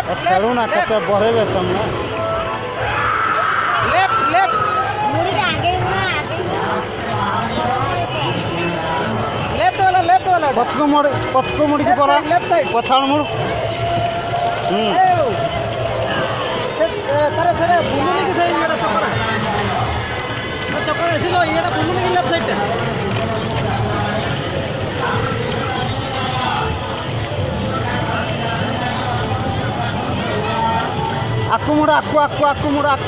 खेलू ना कते बढ़े सामने लेफ्ट लेफ्ट मुड़ी के आगे ना आगे लेफ्ट वाला पछको मुड़ के पड़ा लेफ्ट साइड पछाड़ मुड़ तारे सर बुलुनी की सही ये चक्कर ऐसे लो ये बुलुनी की लेफ्ट साइड आकु मुड़ आकु मुड़ आकु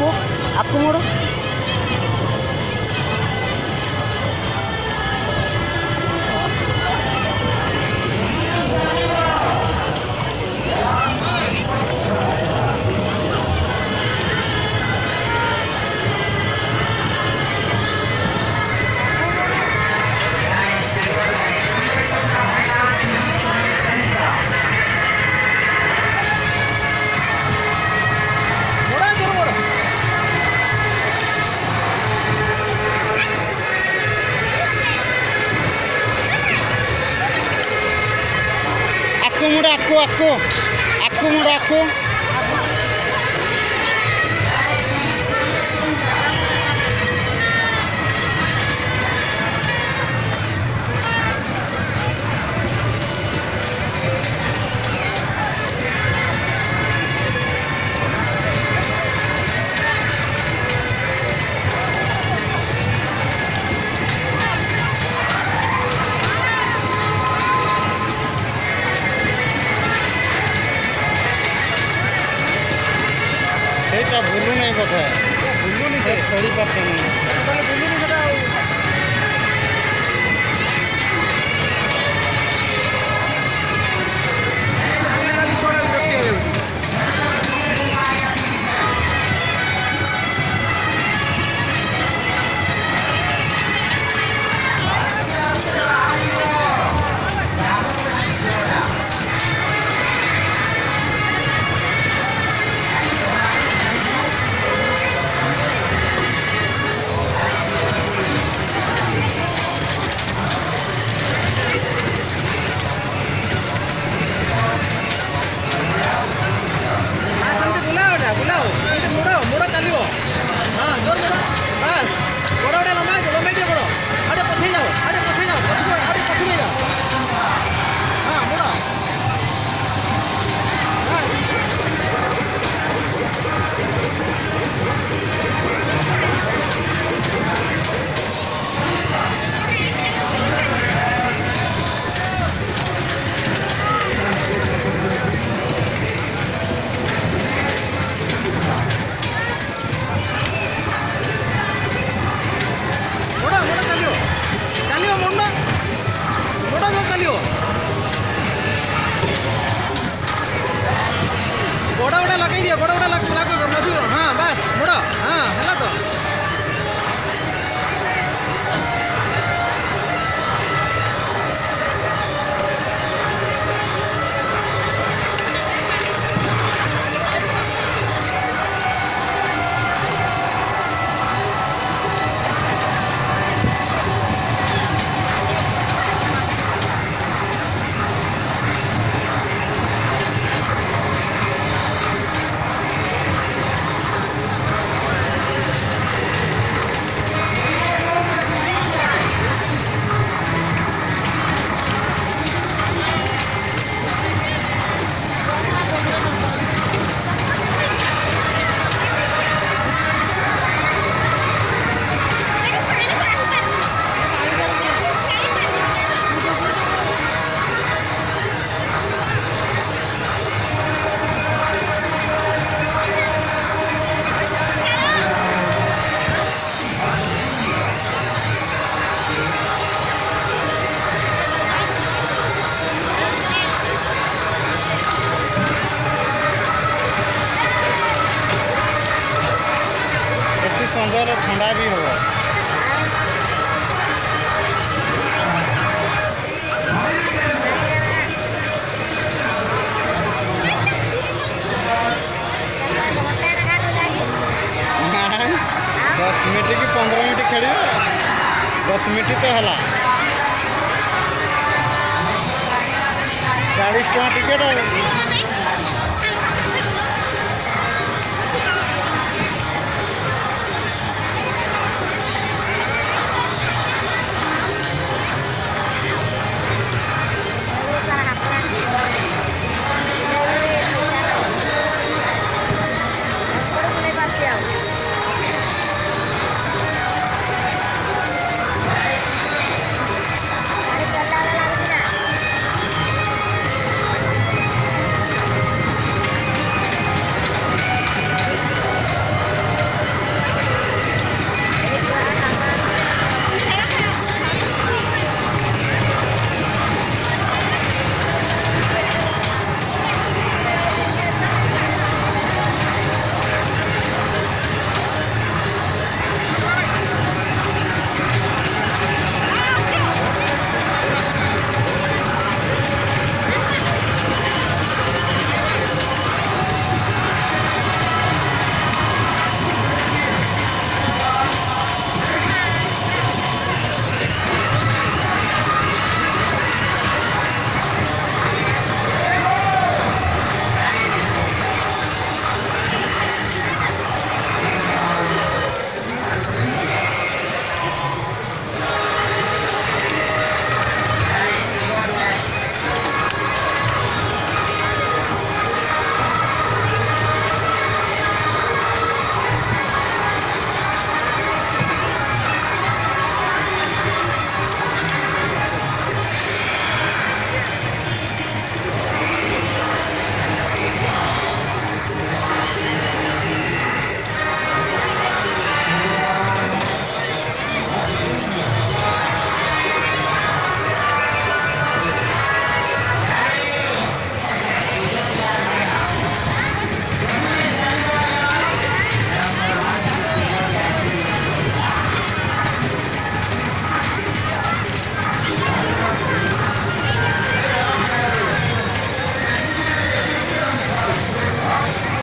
मुड़ आकु भूलू नहीं बोधे बुलुनी से खेली पाते नहीं बुलुनी बेटा गोड़ा लगे दिया गोड़ा लगे मजू हाँ बस मुड़ा हाँ है तो संजय ठंडा भी होगा दस मिनट कि 15 मिनट खेल 10 मिनट तो है 40 टका टिकेट